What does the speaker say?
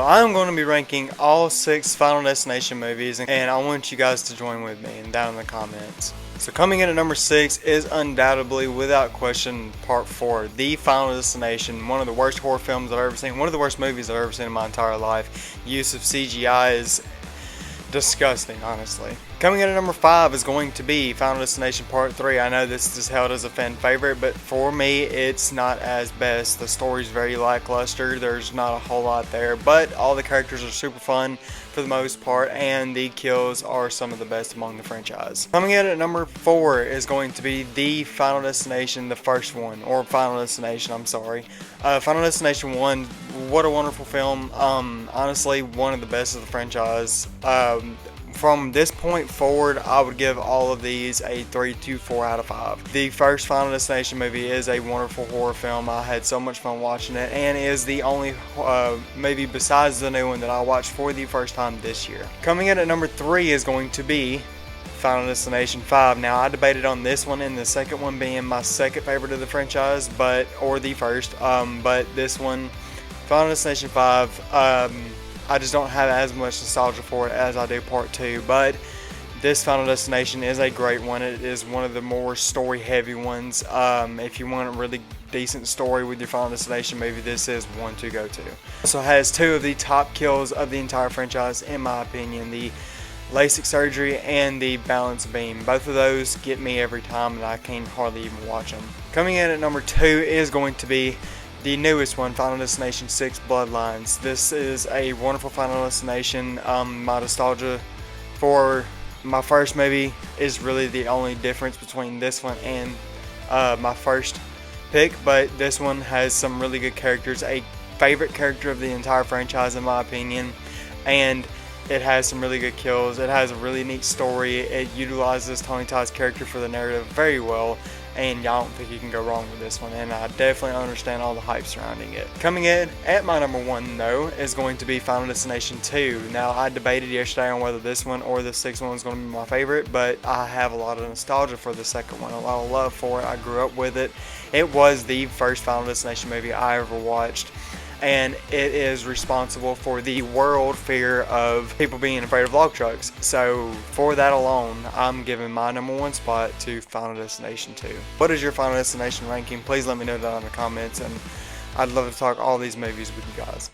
I'm going to be ranking all 6 Final Destination movies, and I want you guys to join with me and down in the comments. So coming in at number 6 is undoubtedly, without question, Part 4, The Final Destination. One of the worst horror films I've ever seen, one of the worst movies I've ever seen in my entire life. Use of CGI is disgusting, honestly. Coming in at number 5 is going to be Final Destination Part 3. I know this is held as a fan favorite, but for me, it's not as best. The story's very lackluster. There's not a whole lot there, but all the characters are super fun for the most part, and the kills are some of the best among the franchise. Coming in at number 4 is going to be The Final Destination, the first one, or Final Destination, I'm sorry. Final Destination 1, what a wonderful film. Honestly, one of the best of the franchise. From this point forward, I would give all of these a 3 to 4 out of 5. The first Final Destination movie is a wonderful horror film. I had so much fun watching it, and is the only movie besides the new one that I watched for the first time this year. Coming in at number 3 is going to be Final Destination 5. Now, I debated on this one and the second one being my second favorite of the franchise, or the first, but this one, Final Destination 5, I just don't have as much nostalgia for it as I do Part 2, but this Final Destination is a great one. It is one of the more story-heavy ones. If you want a really decent story with your Final Destination movie, this is one to go to. It also has 2 of the top kills of the entire franchise, in my opinion, the LASIK surgery and the balance beam. Both of those get me every time, and I can hardly even watch them. Coming in at number 2 is going to be the newest one, Final Destination 6 Bloodlines. This is a wonderful Final Destination. My nostalgia for my first movie is really the only difference between this one and my first pick, but this one has some really good characters, a favorite character of the entire franchise in my opinion, and it has some really good kills. It has a really neat story. It utilizes Tony Todd's character for the narrative very well, and I don't think you can go wrong with this one, and I definitely understand all the hype surrounding it. Coming in at my number 1 though is going to be Final Destination 2. Now, I debated yesterday on whether this one or the 6th one was going to be my favorite, but I have a lot of nostalgia for the second one, a lot of love for it. I grew up with it. It was the first Final Destination movie I ever watched, and it is responsible for the world fear of people being afraid of log trucks. So for that alone, I'm giving my number 1 spot to Final Destination 2. What is your Final Destination ranking? Please let me know down in the comments, and I'd love to talk all these movies with you guys.